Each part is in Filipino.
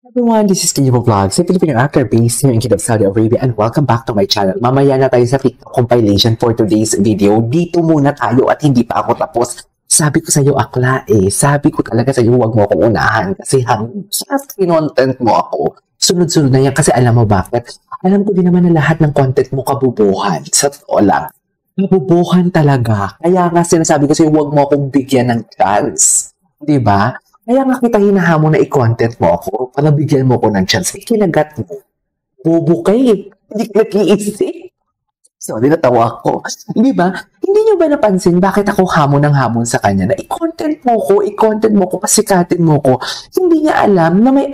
Everyone, this is Kiyo Vlogs, a Filipino actor based here in Kingdom of Saudi Arabia, and welcome back to my channel. Mamaya na tayo sa TikTok compilation for today's video. Dito muna tayo at hindi pa ako tapos. Sabi ko sa iyo, akla sabi ko talaga sa iyo, huwag mo akong unahan kasi hanggang content mo ako. Sunod-sunod na yan kasi alam mo bakit? Alam ko din naman na lahat ng content mo kabubuhan. Sa totoo lang. Kabubuhan talaga. Kaya nga sinasabi ko sa iyo, huwag mo akong bigyan ng chance. Diba? Kaya nga kita hinahamon na i-content mo ako para bigyan mo ko ng chance. Kinagat mo. Bobo kayo. Hindi ka nag-iisip. Sorry, natawa ako. Di ba? Hindi nyo ba napansin bakit ako hamon ng hamon sa kanya na i-content mo ko, pasikatin mo ko. Hindi niya alam na may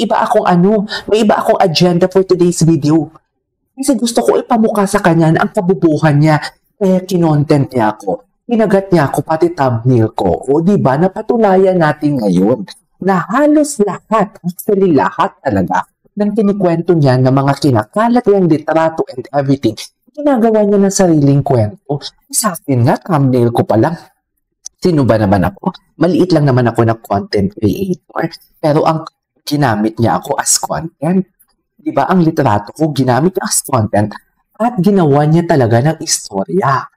iba akong agenda for today's video. Kasi gusto ko ipamukha sa kanya na ang kabubuhan niya. Kaya kinontent niya ako. Kinagat niya ako pati thumbnail ko. O diba, napatulayan natin ngayon na halos lahat, actually lahat talaga, ng kinikwento niya ng mga kinakalat niyang litrato and everything, ginagawa niya ng sariling kwento. Sa akin nga, thumbnail ko pa lang. Sino ba naman ako? Maliit lang naman ako ng content creator. Pero ang ginamit niya ako as content. Diba, ang litrato ko ginamit niya as content at ginawa niya talaga ng istorya.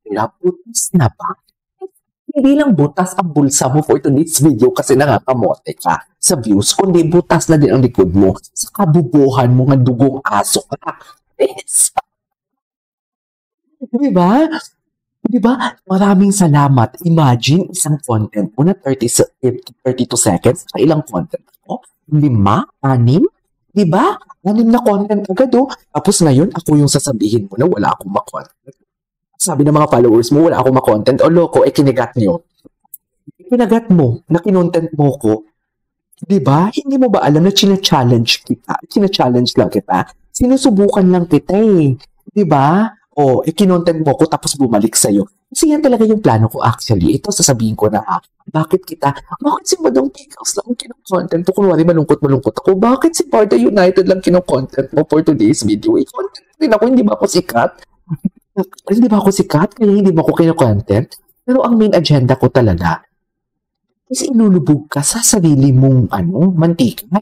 Kaya butas na ba? Hindi lang butas ang bulsa mo for today's video kasi nakakamote ka sa views, kundi butas na din ang likod mo sa kabubuhan mo ng dugong aso ka. Yes. Diba? Diba? Maraming salamat. Imagine isang content mo na 32 seconds sa ilang content ko. 5, 6, diba? 6 na content agad Tapos ngayon, ako yung sasabihin mo na wala akong makontent. Sabi ng mga followers mo, wala akong makontent. O loko, kinagat nyo. Kinagat mo, na kinontent mo ko. Diba? Hindi mo ba alam na china-challenge kita? China-challenge lang kita. Sinusubukan lang kita Diba? O, kinontent mo ko tapos bumalik sa'yo. Kasi yan talaga yung plano ko actually. Ito sasabihin ko na bakit si Madong Picos lang kinokontent mo? Kunwari malungkot ako. Bakit si Barda United lang kinokontent mo for today's video? Content rin ako, hindi ba ako sikat? Hindi ba ako sikat? Kaya hindi mo ako kino-content? Pero ang main agenda ko talaga is ilulubog ka sa sarili mong mantika.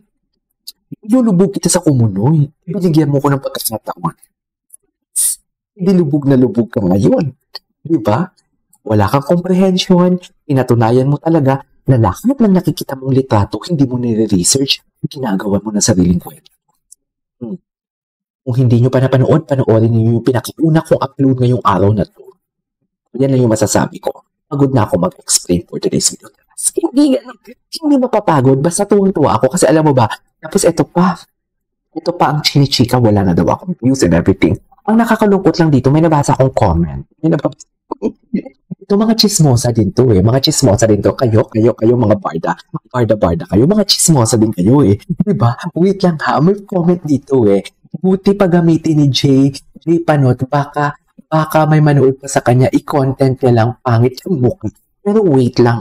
Ilulubog kita sa kumunoy. Binigyan mo ko ng pagkakataon. Hindi lubog na lubog ka ngayon. Di ba? Wala kang comprehension. Pinatunayan mo talaga na lahat ng nakikita mong litrato, hindi mo nire-research, ginagawa mo na sariling kwento. Kung hindi nyo pa napanood, panoorin niyo yung pinakauna kong upload ngayong araw na to. Yan lang yung masasabi ko. Pagod na ako mag-explain for today's video. Hindi mapapagod. Basta tuwang-tuwa ako kasi alam mo ba, tapos ito pa ang chinichika, wala na daw akong views and everything. Ang nakakalungkot lang dito, may nabasa akong comment. Ito mga chismosa din to Mga chismosa din to. Kayo mga barda kayo. Mga chismosa din kayo Diba? Wait lang may comment dito Buti pa gamitin ni Jay Panot, baka may manood pa sa kanya, i-content niya lang, pangit yung mukha. Pero wait lang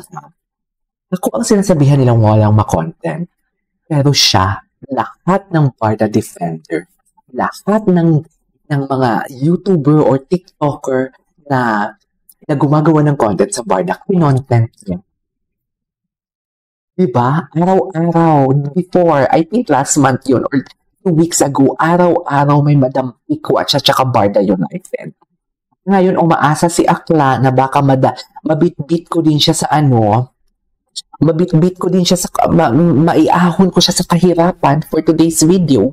Ako ang sinasabihan nilang walang ma-content. Pero siya, lahat ng Barda Defender, lahat ng mga YouTuber or TikToker na gumagawa ng content sa Barda, kinontent niya. Diba? Araw-araw, before, I think last month yun, or 2 weeks ago, araw-araw may Madam Pico at saka Barda United. Ngayon, umaasa si Akla na baka mabitbit ko din siya sa maiahon ko siya sa kahirapan for today's video.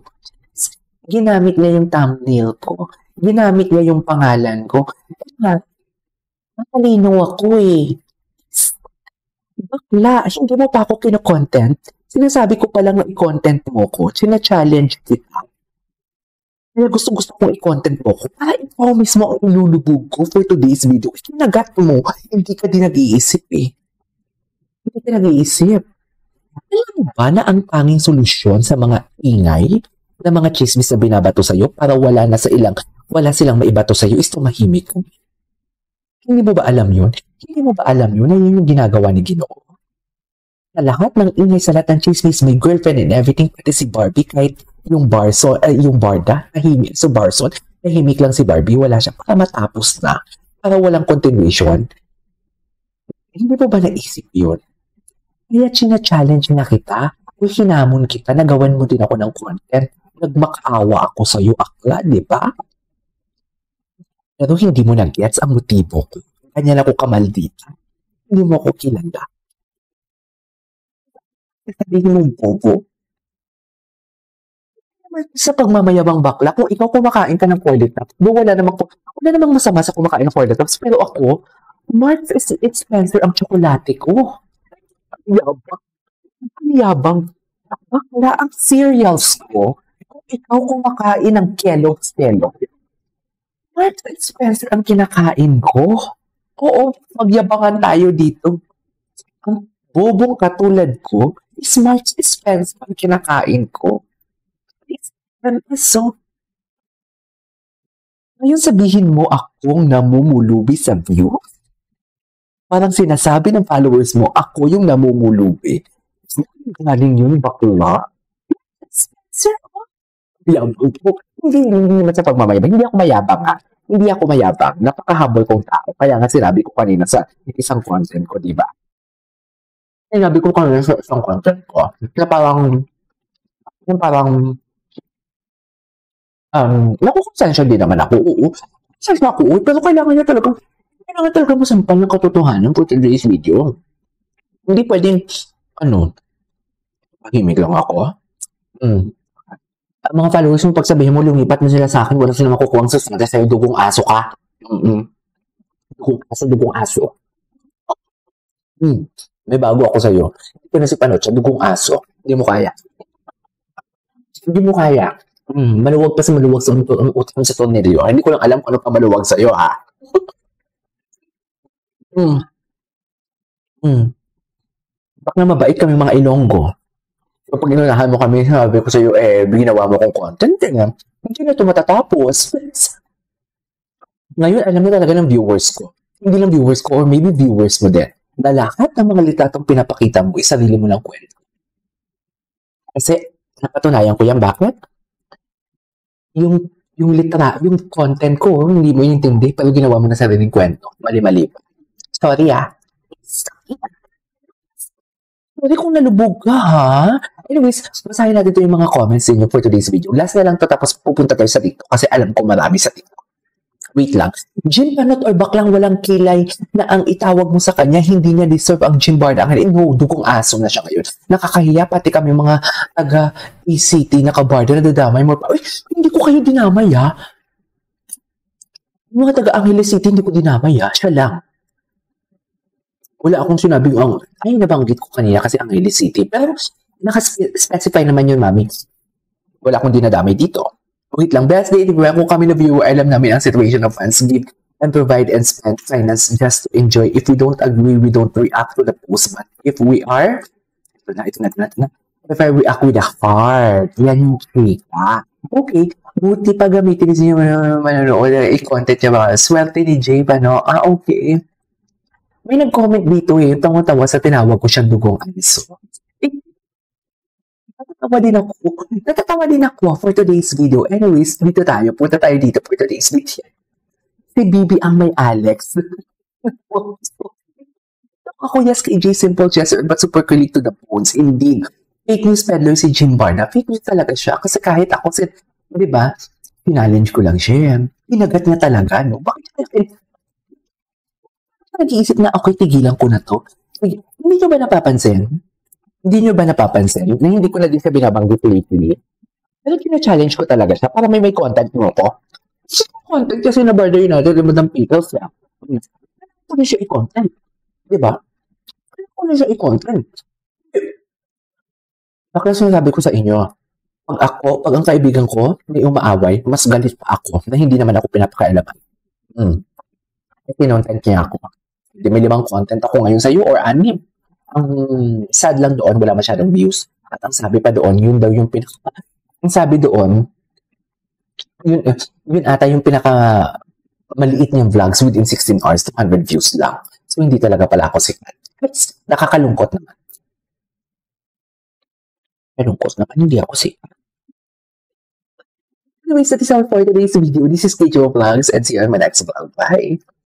Ginamit niya yung thumbnail ko. Ginamit niya yung pangalan ko. Matalino ako Bakla, hindi mo pa ako kino-content. Sinasabi ko pa lang na i-content mo ko. Sina-challenge kita. Kaya gusto kong i-content mo ko. Para ikaw mismo ang ilulubog ko for today's video. Kinagat mo. Hindi ka din nag-iisip Hindi ka nag-iisip. Alam mo ba na ang tanging solusyon sa mga ingay na mga chismis na binabato sa'yo para wala silang maibato sa'yo is tumahimik. Hindi mo ba alam yun? Hindi mo ba alam yun na yun yung ginagawa ni Ginoo? Sa lahat ng ingay, sa lahat ng chismis, may girlfriend and everything, pati si Barbie, kahit yung Barda, tahimik. So Barson, tahimik lang si Barbie, wala siya para matapos na, para walang continuation. Hindi mo ba naisip yun? Kaya china-challenge na kita. Kung hinamon kita, nagawan mo din ako ng content. Nagmakaawa ako sa'yo, akla, di ba? Pero hindi mo nag-gets ang motibo ko. Kanya na ako kamaldita. Hindi mo ako kilala. Sabihin mo, bobo. Sa pagmamayabang bakla, kung ikaw kumakain ka ng toilet tops, wala namang masama sa kumakain ng toilet tops, pero ako, Marks and Spencer ang tsokolate ko. Yabang. Yabang. Bakla ang cereals ko. Kung ikaw kumakain ng Kellogg's, Marks and Spencer ang kinakain ko. Oo, magyabangan tayo dito. Ang bobong katulad ko, is Marks and Spencer ang kinakain ko. So, ngayon sabihin mo akong namumulubi sa views? Parang sinasabi ng followers mo, ako yung namumulubi. Galing yun, bakla. Sir, yabang ko. Hindi naman sa pagmamayabang. Hindi ako mayabang, ha? Hindi ako mayabang. Napakahabol kong tao. Kaya nga sinabi ko kanina sa isang content ko, di ba? Sinabi ko kanina sa isang content ko, na parang nakukonsensya din naman ako, oo. Konsensya ako, pero kailangan talaga masampal ng katotohanan for today's video. Hindi pwedeng, pahimik lang ako. Ang mga followers mo, pag sabihin mo, lumipat mo sila sa akin, wala sila makukuha ang sasada sa'yo, dugong aso ka. Dugong aso. May bago ako sa'yo. Hindi ko na si Panocha, dugong aso. Hindi mo kaya. Maluwag pa sa maluwag sa utang sa tornilyo. Hindi ko lang alam kung ano pa maluwag sa'yo, ha? Bak na mabait kami mga Ilonggo. Kapag inunahan mo kami, sabi ko sa'yo, ginawa mo kong content, hindi na ito matatapos. Ngayon, alam mo talaga ng viewers ko. Hindi lang viewers ko, or maybe viewers mo din. Na lahat ng mga litatong pinapakita mo, isarili mo ng kwento. Kasi, napatunayan ko yan, bakit? Yung content ko, hindi mo intindi, pero ginawa mo na sariling kwento. Mali-mali. Sorry, Sorry kung nalubog ka, ha? Anyways, basahin natin ito yung mga comments niyo for today's video. Last na lang to, tapos pupunta tayo sa TikTok kasi alam ko marami sa TikTok. Wait lang. Jim Banot or baklang walang kilay na ang itawag mo sa kanya, hindi niya deserve ang Jim Barda. No, dugong aso na siya ngayon. Nakakahiya, pati kami mga taga-ECT na kabarda na dadamay mo. Uy, hindi ko kayo dinamay, ha? Mga taga-Angeles City, hindi ko dinamay, ha? Siya lang. Wala akong sinabing, ay, nabanggit ko kanina kasi Angeles City. Pero, nakaspecify naman yun, mami. Wala akong dinadamay dito. Wait lang, best day, kung kami na viewer, alam namin ang situation of fans, give and provide and spend finance just to enjoy. If we don't agree, we don't react to the post. But if we are, ito na. If I react with the heart, yan yung trika. Okay, buti pa gamitin niyo manonood, i-content niya ba? Swerte ni Jay ba, no? Okay. May nag-comment dito tawa-tawa sa tinawag ko siyang dugong aso. Natatawa din ako for today's video. Anyways, punta tayo dito for today's video. Si Bibi ang may Alex. Ako, yes, kay J Simple Jester, but super click to the bones. Indeed. Fake news peddler si Jim Barna. Fake news talaga siya. Kasi kahit ako, di ba, pinalenge ko lang siya. Pinagat niya talaga, no? Bakit nag-iisip na, okay, tigilan ko na to? Hindi nyo ba napapansin na hindi ko na din siya binabanggit lately? Pero kina-challenge ko talaga siya para may content mo ko. Content kasi na barda yun natin, ng pickles siya. Ano na siya i-content? Diba? Ano na siya i-content? Bakit sinasabi ko sa inyo, pag ang kaibigan ko may umaaway, mas galit pa ako na hindi naman ako pinapakailaman. Pinontent niya ako. Hindi may 5 content ako ngayon sa'yo or 6. Ang sad lang doon, wala masyadong views. At ang sabi pa doon, yun daw yung ang sabi doon, yun ata yung maliit niyang vlogs within 16 hours, 200 views lang. So, hindi talaga pala ako sikat. But, nakakalungkot naman. Kalungkot naman, hindi ako sikat. Anyways, that is all for today's video. This is Kejo Vlogs and see you on my next vlog. Bye!